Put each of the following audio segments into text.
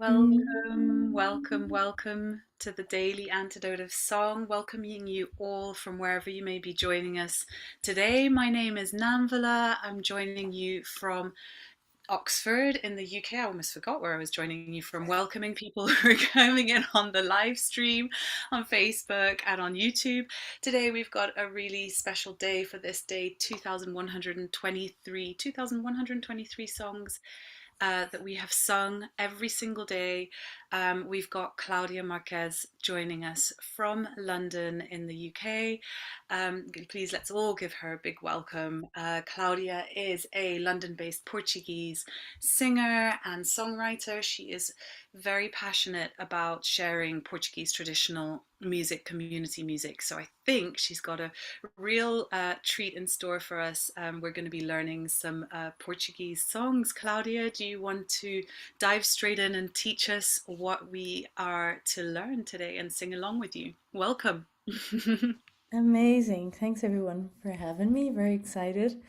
Welcome to the Daily Antidote of Song. Welcoming you all from wherever you may be joining us today. My name is Namvula. I'm joining you from Oxford in the UK. I almost forgot where I was joining you from. Welcoming people who are coming in on the live stream on Facebook and on YouTube. Today we've got a really special day for this day, 2123 songs that we have sung every single day. We've got Claudia Marques joining us from London in the UK. Please let's all give her a big welcome. Claudia is a London-based Portuguese singer and songwriter. She is very passionate about sharing Portuguese traditional music, community music. So I think she's got a real treat in store for us. We're going to be learning some Portuguese songs. Claudia, do you want to dive straight in and teach us what we are to learn today and sing along with you? Welcome. Amazing. Thanks everyone for having me. Very excited.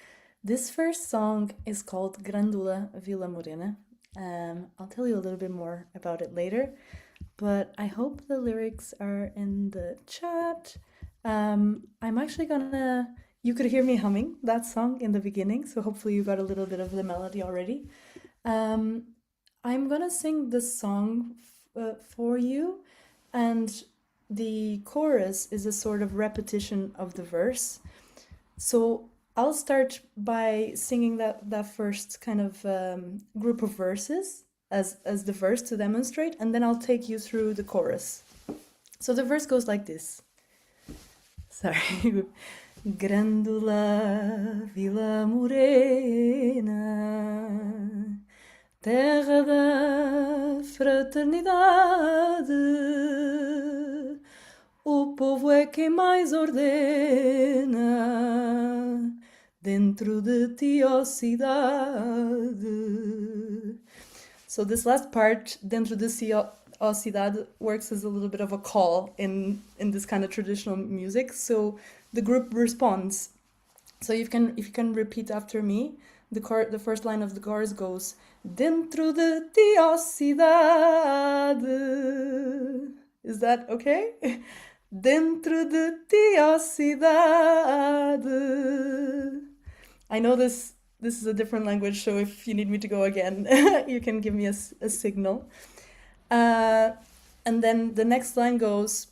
This first song is called Grândola Vila Morena. I'll tell you a little bit more about it later, but I hope the lyrics are in the chat. I'm actually you could hear me humming that song in the beginning, so hopefully you got a little bit of the melody already. I'm gonna sing this song for you, and the chorus is a sort of repetition of the verse. So I'll start by singing that first kind of group of verses as the verse to demonstrate, and then I'll take you through the chorus. So the verse goes like this. Sorry. Grândola Vila Morena, terra da fraternidade, o povo é quem mais ordena, dentro de ti, ó cidade. So this last part, dentro de ti, ó cidade, works as a little bit of a call in this kind of traditional music. So the group responds. So if you can repeat after me, the first line of the chorus goes, dentro de ti, ó cidade. Is that okay? Dentro de ti, ó cidade. I know this is a different language, so if you need me to go again, you can give me a signal. And then the next line goes,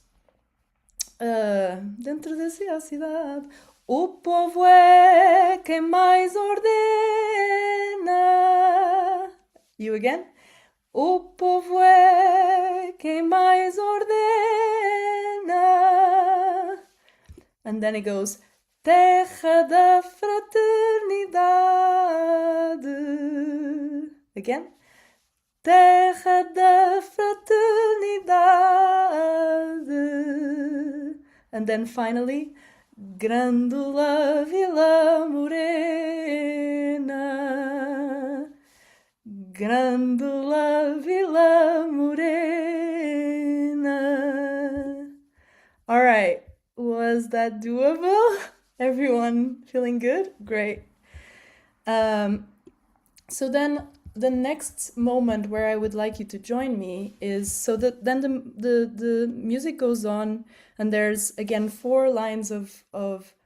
dentro de ti, ó cidade, o povo é quem mais ordena. You again? O povo é quem mais ordena. And then it goes, terra da fraternidade. Again. Terra da fraternidade. And then finally, Grândola Vila Morena. Grândola Vila Morena. All right, was that doable? Everyone feeling good? Great. So then the next moment where I would like you to join me is so that then the music goes on, and there's again 4 lines of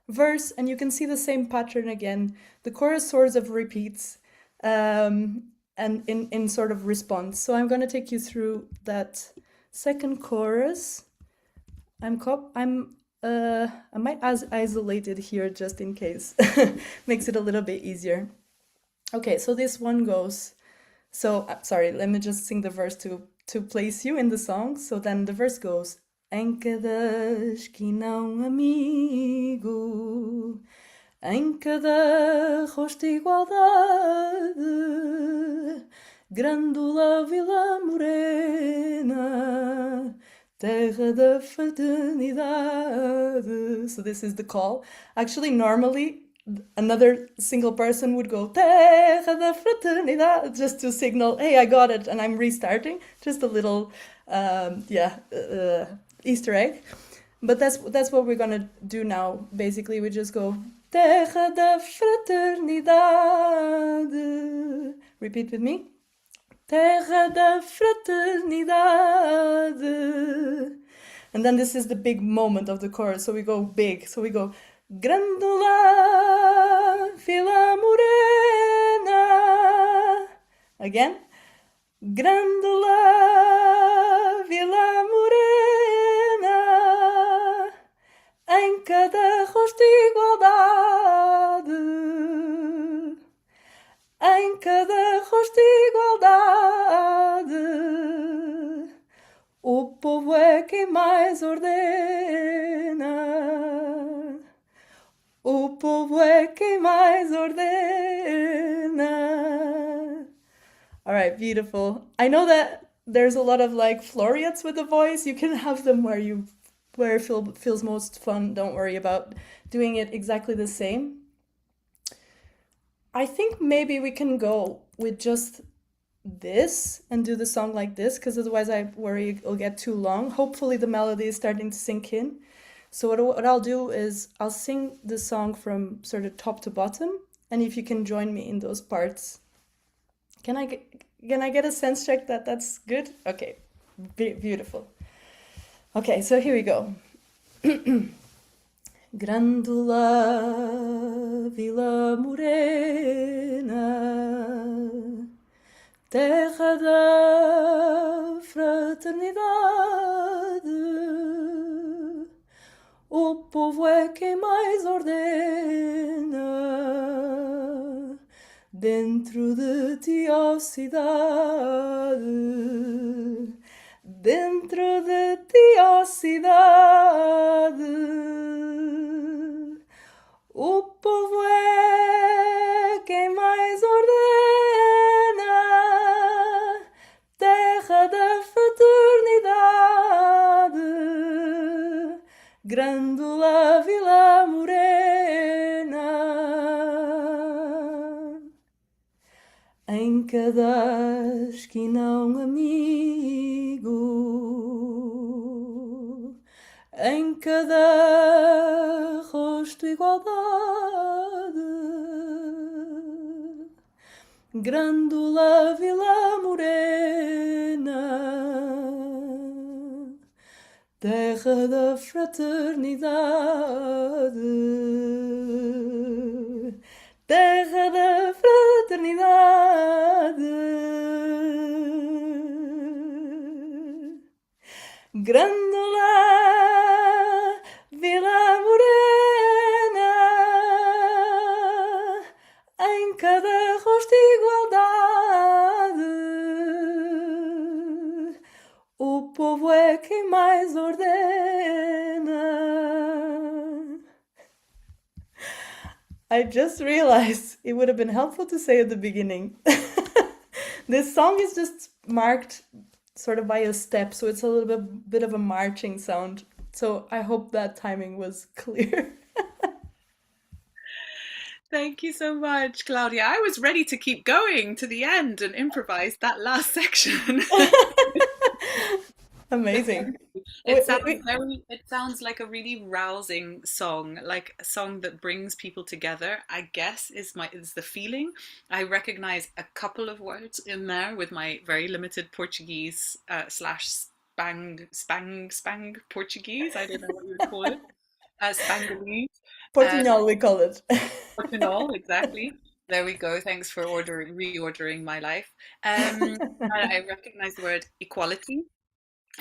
verse, and you can see the same pattern again. The chorus sort of repeats, and in sort of response. So I'm going to take you through that second chorus. I might isolate it here just in case. Makes it a little bit easier. Okay, so this one goes. So sorry, let me just sing the verse to place you in the song. So then the verse goes. Em cada esquina amigo, em cada rosto igualdade, Grândola Vila Morena, terra da fraternidade. So this is the call. Actually, normally another single person would go Terra da fraternidade just to signal, hey, I got it, and I'm restarting. Just a little, Easter egg. But that's what we're gonna do now. Basically, we just go Terra da fraternidade. Repeat with me. Terra da fraternidade. And then this is the big moment of the chorus, so we go big. So we go Grândola Vila Morena. Again. Grândola Vila Morena. Em cada rosto igualdade. Em cada rosto igualdade. O povo é quem mais ordena. O povo é quem mais ordena. All right, beautiful. I know that there's a lot of like floriets with the voice. You can have them where it feels most fun. Don't worry about doing it exactly the same. I think maybe we can go with just this and do the song like this, because otherwise I worry it'll get too long. Hopefully the melody is starting to sink in. So what I'll do is I'll sing the song from sort of top to bottom, and if you can join me in those parts. Can I get a sense check that that's good? Okay, beautiful. Okay, so here we go. Grândola Vila Morena, terra da fraternidade. O povo é quem mais ordena. Dentro de ti, ó cidade. Dentro de ti, ó cidade. O povo é quem mais ordena. Terra da fraternidade. Grândola Vila Morena. Em cada esquina um amigo. Em cada rosto igualdade. Grândola Vila Morena, terra da fraternidade, terra da fraternidade. Grândola Vila Morena, em cada rosto igualdade. O povo é quem mais ordena. I just realized it would have been helpful to say at the beginning. This song is just marked sort of by a step, so it's a little bit of a marching sound. So I hope that timing was clear. Thank you so much, Claudia. I was ready to keep going to the end and improvise that last section. Amazing. It sounds like a really rousing song, like a song that brings people together, I guess is the feeling. I recognize a couple of words in there with my very limited Portuguese slash spang Portuguese. I don't know what you would call it. Spangalese. Portuñol, we call it. Portugal, exactly. There we go. Thanks for reordering my life. I recognize the word equality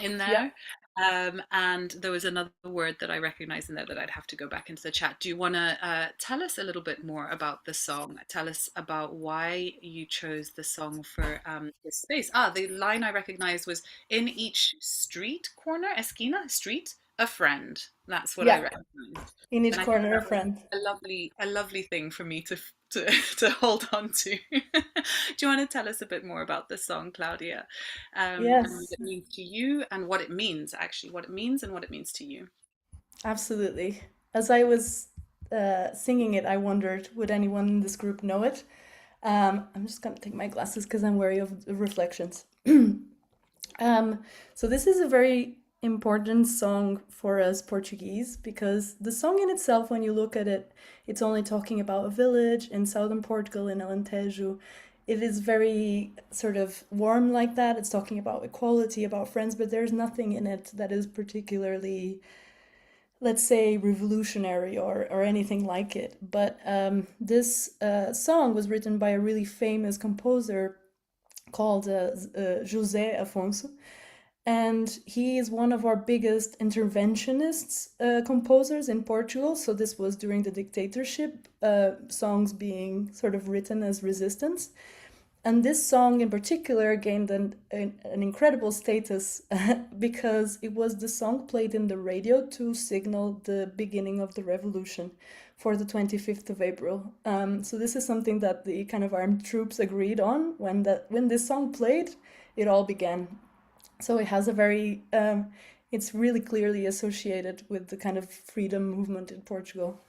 in Yeah. there. And there was another word that I recognized in there that I'd have to go back into the chat. Do you want to tell us a little bit more about the song? Tell us about why you chose the song for this space. The line I recognized was in each street corner, esquina, street, a friend. That's what I Yeah. recognized. In each And I think corner, a that was friend. a lovely thing for me to hold on to. Do you want to tell us a bit more about this song, Claudia? And what Yes, it means to you and what it means, actually, what it means and what it means to you. absolutely. As I was singing it, I wondered, would anyone in this group know it? I'm just gonna take my glasses because I'm wary of the reflections. So this is a very important song for us Portuguese, because the song in itself, when you look at it, it's only talking about a village in southern Portugal in Alentejo. it is very sort of warm like that. It's talking about equality, about friends, but there's nothing in it that is particularly, let's say, revolutionary or anything like it. But this song was written by a really famous composer called José Afonso, and he is one of our biggest interventionists composers in Portugal. So this was during the dictatorship, songs being sort of written as resistance. And this song in particular gained an incredible status because it was the song played in the radio to signal the beginning of the revolution for the 25th of April. So this is something that the kind of armed troops agreed on when this song played, it all began. So it has a very, it's really clearly associated with the kind of freedom movement in Portugal.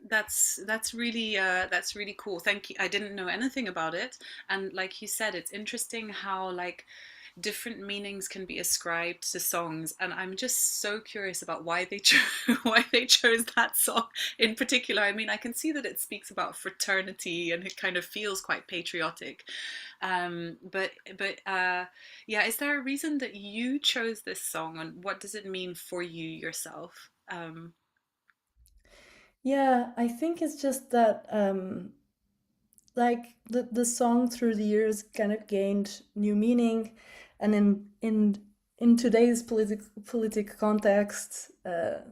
That's really cool. Thank you. I didn't know anything about it, and like you said, it's interesting how like different meanings can be ascribed to songs, and I'm just so curious about why they why they chose that song in particular. I mean, I can see that it speaks about fraternity and it kind of feels quite patriotic, but yeah, is there a reason that you chose this song, and what does it mean for you yourself? Yeah, I think it's just that like the song through the years kind of gained new meaning, and in today's politic context,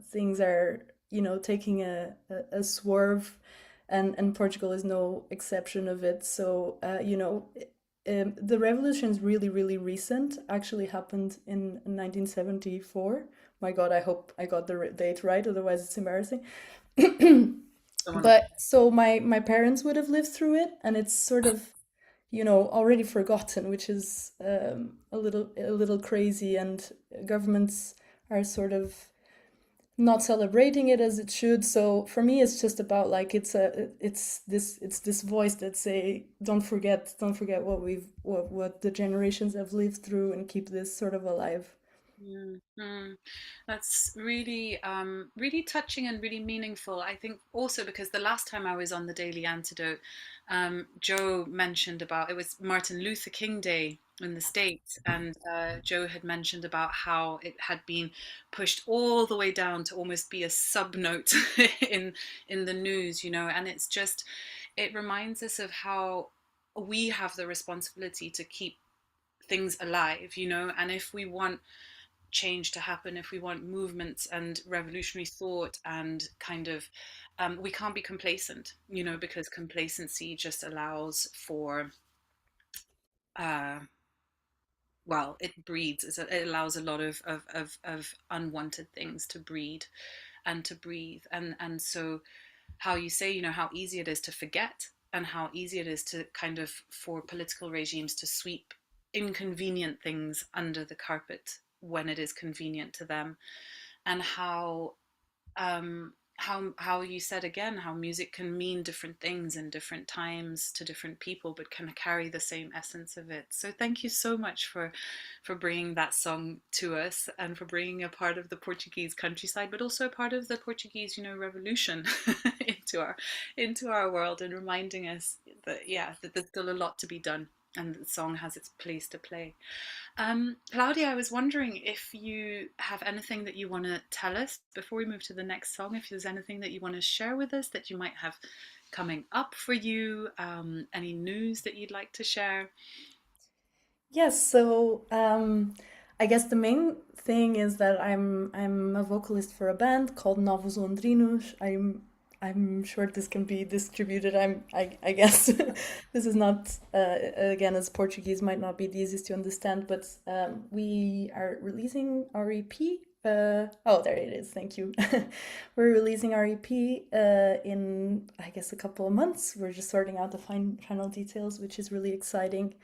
things are, you know, taking a swerve, and Portugal is no exception of it. So you know, the revolution is really recent. Actually happened in 1974. My God, I hope I got the date right, otherwise it's embarrassing. Someone. But so my parents would have lived through it, and it's sort of, you know, already forgotten, which is a little crazy, and governments are sort of not celebrating it as it should. So for me, it's just about like it's this voice that say, don't forget what the generations have lived through, and keep this sort of alive. Mm, mm. That's really, really touching and really meaningful. I think also because the last time I was on the Daily Antidote, Joe mentioned about it was Martin Luther King Day in the States, and Joe had mentioned about how it had been pushed all the way down to almost be a sub note in the news, you know, and it's just it reminds us of how we have the responsibility to keep things alive, you know, and if we want change to happen, if we want movements and revolutionary thought and kind of, we can't be complacent, you know, because complacency just allows for, uh, well, it breeds, it allows a lot of unwanted things to breed and to breathe. And so, how you say, you know, how easy it is to forget and how easy it is to kind of for political regimes to sweep inconvenient things under the carpet when it is convenient to them, and how you said again how music can mean different things in different times to different people but can carry the same essence of it. So thank you so much for bringing that song to us and for bringing a part of the Portuguese countryside but also a part of the Portuguese, you know, revolution into our world, and reminding us that yeah, that there's still a lot to be done and the song has its place to play. Claudia, I was wondering if you have anything that you want to tell us before we move to the next song, if there's anything that you want to share with us that you might have coming up for you, any news that you'd like to share. Yes, so I guess the main thing is that I'm a vocalist for a band called Novos Londrinos. I'm sure this can be distributed. I guess this is not again, as Portuguese might not be the easiest to understand, but we are releasing our EP. Oh, there it is. Thank you. We're releasing our EP in, I guess, a couple of months. We're just sorting out the final details, which is really exciting.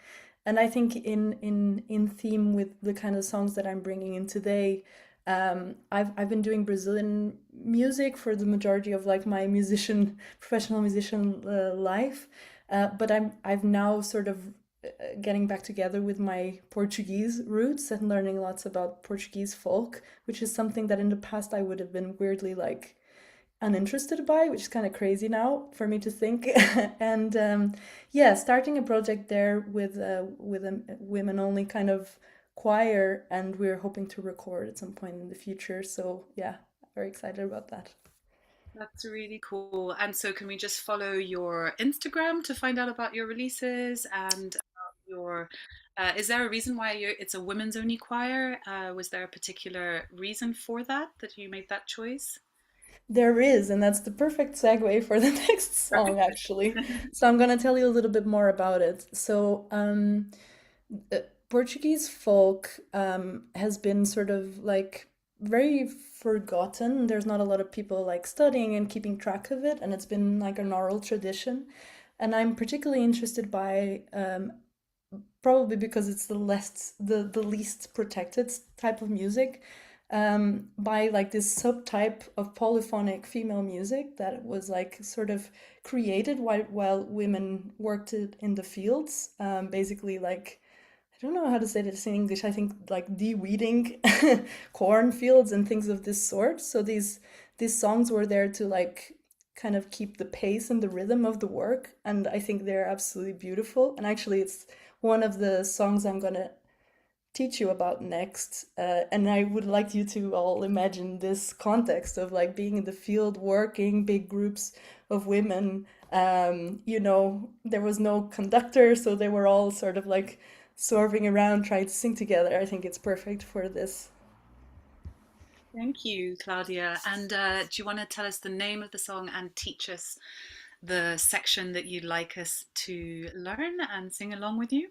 And I think in theme with the kind of songs that I'm bringing in today, I've been doing Brazilian music for the majority of like my professional musician life, but I've now sort of getting back together with my Portuguese roots and learning lots about Portuguese folk, which is something that in the past I would have been weirdly like, uninterested by, which is kind of crazy now for me to think. And yeah, starting a project there with a women only kind of choir, and we're hoping to record at some point in the future. So yeah, very excited about that. That's really cool. And so, can we just follow your Instagram to find out about your releases and about your? Is there a reason why it's a women's only choir? Was there a particular reason for that that you made that choice? There is, and that's the perfect segue for the next song, Perfect. actually. So I'm gonna tell you a little bit more about it. So, Portuguese folk has been sort of like very forgotten. There's not a lot of people like studying and keeping track of it, and it's been like an oral tradition. And I'm particularly interested by probably because it's the least protected type of music, by like this subtype of polyphonic female music that was like sort of created while women worked it in the fields, basically like I don't know how to say this in English. I think like de-weeding cornfields and things of this sort. So these songs were there to like kind of keep the pace and the rhythm of the work, and I think they're absolutely beautiful. And actually, it's one of the songs I'm gonna teach you about next. And I would like you to all imagine this context of like being in the field, working, big groups of women. There was no conductor, so they were all sort of like swerving around trying to sing together. I think it's perfect for this. Thank you, Claudia. And do you want to tell us the name of the song and teach us the section that you'd like us to learn and sing along with you?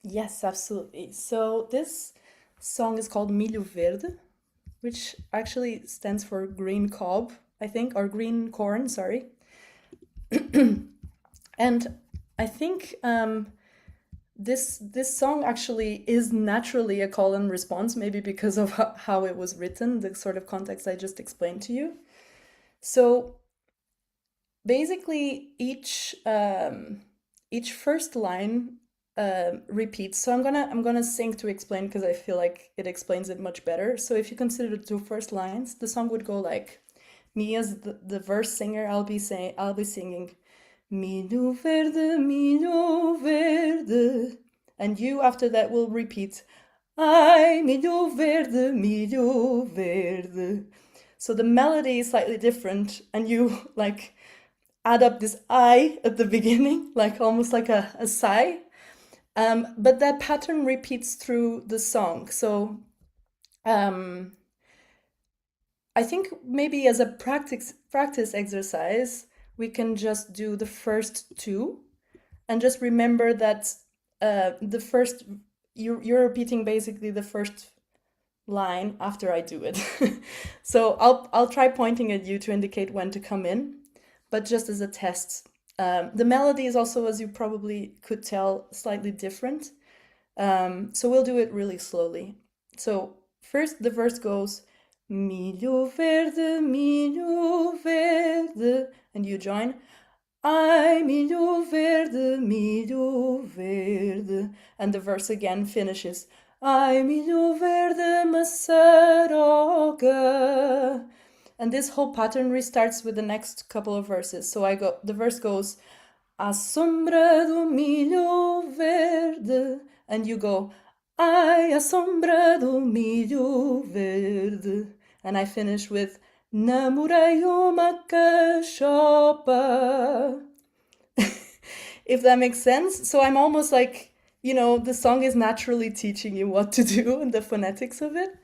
Yes, absolutely. So this song is called Milho Verde, which actually stands for green cob, I think, or green corn, sorry. And I think this song actually is naturally a call and response, maybe because of how it was written, the sort of context I just explained to you. So basically, each first line repeats. So I'm gonna sing to explain because I feel like it explains it much better. So if you consider the two first lines, the song would go like, me as the verse singer, I'll be singing milho verde, and you after that will repeat ai milho verde. So the melody is slightly different, and you like add up this I at the beginning, like almost like a sigh. But that pattern repeats through the song. So um, I think maybe as a practice exercise, we can just do the first two and just remember that the first you're repeating basically the first line after I do it. So I'll try pointing at you to indicate when to come in, but just as a test. The melody is also, as you probably could tell, slightly different. So we'll do it really slowly. So first the verse goes milho verde, and you join. Ai, milho verde. And the verse again finishes. Ai, milho verde, maçaroca. And this whole pattern restarts with the next couple of verses. So the verse goes, à sombra do milho verde. And you go, ai, à sombra do milho verde. And I finish with, namorei uma cachopa. If that makes sense. So I'm almost like, the song is naturally teaching you what to do and the phonetics of it.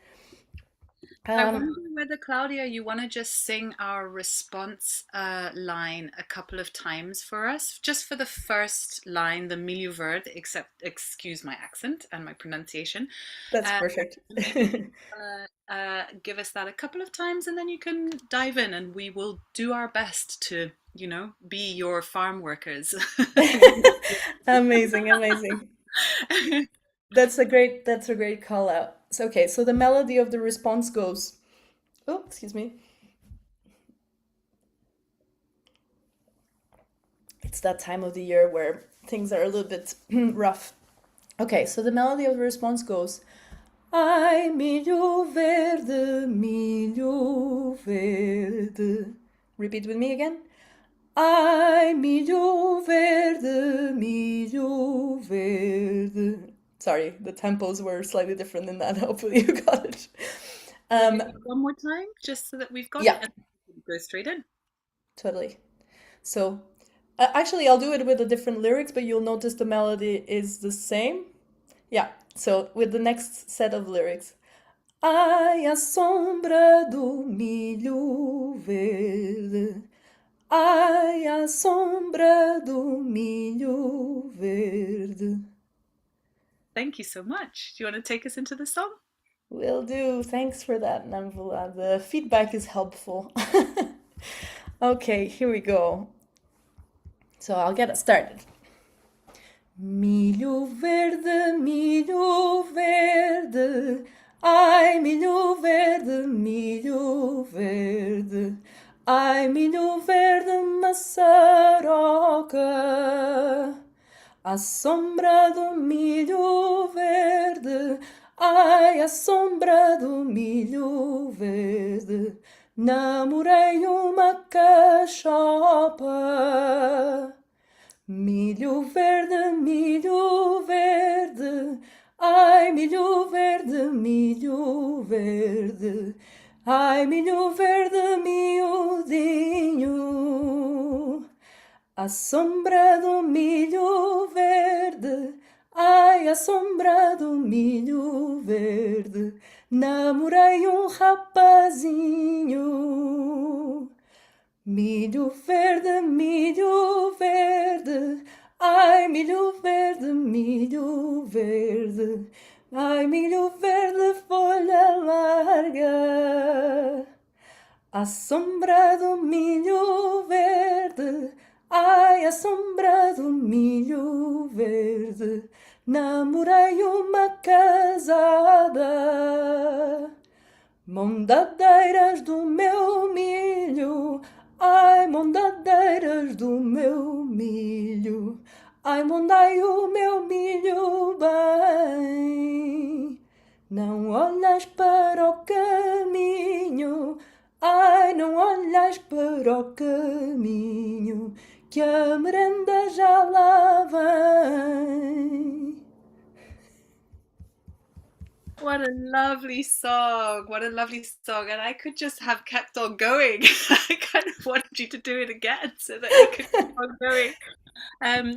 I Um, wonder whether, Claudia, you want to just sing our response line a couple of times for us, just for the first line, the Milho Verde, except excuse my accent and my pronunciation. that's Uh, perfect. give us that a couple of times, and then you can dive in, and we will do our best to, be your farm workers. Amazing, amazing. That's a great call out. So okay, so the melody of the response goes, oh, excuse me. It's that time of the year where things are a little bit rough. Okay, so the melody of the response goes, ai, milho verde, milho verde. Repeat with me again. Ai, milho verde, milho verde. Sorry, the tempos were slightly different than that. Hopefully you got it. We'll do Um, that one more time, just so that we've got it, yeah, and go straight in. totally. So, actually, I'll do it with the different lyrics, but you'll notice the melody is the same. Yeah, so with the next set of lyrics. Ai, a sombra do milho verde. Ai, a sombra do milho verde. Thank you so much. Do you want to take us into the song? Will do. Thanks for that, Namvula. The feedback is helpful. Okay, here we go. So I'll get it started. Milho verde, ai, milho verde, ai, milho verde, maçaroca, à sombra do milho verde, ai, à sombra do milho verde, namorei uma cachopa. Milho verde, ai, milho verde, ai, milho verde, miudinho, à sombra do milho verde, ai, à sombra do milho verde, namorei um rapazinho. Milho verde, ai, milho verde, ai, milho verde, folha larga, à sombra do milho verde, ai, à sombra do milho verde, namorei uma casada. Mondadeiras do meu milho, ai, mondadeiras do meu milho, ai, mondai o meu milho bem. Não olhas para o caminho, ai, não olhas para o caminho, que a merenda já lá vem. What a lovely song. What a lovely song. And I could just have kept on going. I kind of wanted you to do it again so that we could keep on going.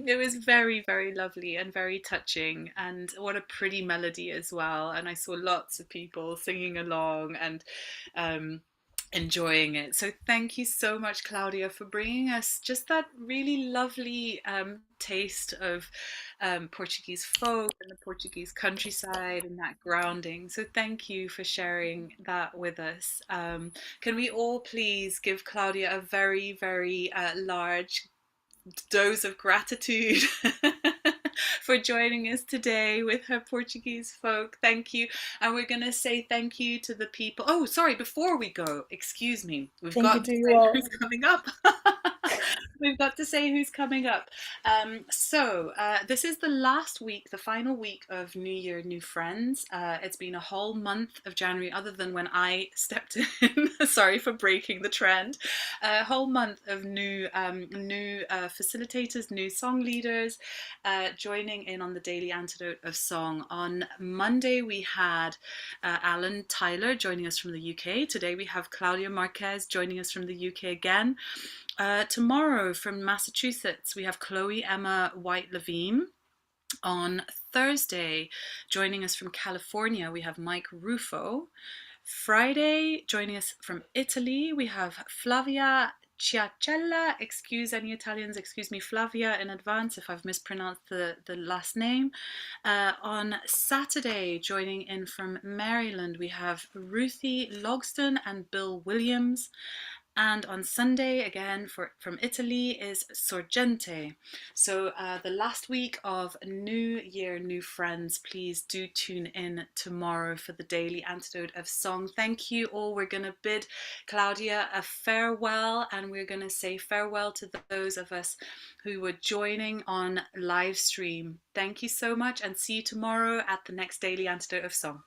It was very, very lovely and very touching, and what a pretty melody as well. And I saw lots of people singing along and um, enjoying it. So thank you so much, Claudia, for bringing us just that really lovely taste of Portuguese folk and the Portuguese countryside and that grounding. So thank you for sharing that with us. Can we all please give Claudia a very, very large dose of gratitude for joining us today with her Portuguese folk. Thank you. And we're going to say thank you to the people. Oh, sorry, before we go, excuse me, we've Thank you got to to you say all. who's coming up. We've got to say who's coming up. This is the last week, the final week of New Year, New Friends. It's been a whole month of January, other than when I stepped in. Sorry for breaking the trend. A whole month of new facilitators, new song leaders joining in on the Daily Antidote of Song. On Monday, we had Alan Tyler joining us from the UK. Today, we have Claudia Marques joining us from the UK again. Tomorrow from Massachusetts, we have Chloe Emma White Levine. On Thursday, joining us from California, we have Mike Rufo. Friday, joining us from Italy, we have Flavia Ciacella. Excuse any Italians, excuse me, Flavia, in advance if I've mispronounced the last name. On Saturday, joining in from Maryland, we have Ruthie Logston and Bill Williams. And on Sunday, again from Italy, is Sorgente. So the last week of New Year, New Friends, please do tune in tomorrow for the Daily Antidote of Song. Thank you all. We're going to bid Claudia a farewell, and we're going to say farewell to those of us who were joining on live stream. Thank you so much, and see you tomorrow at the next Daily Antidote of Song.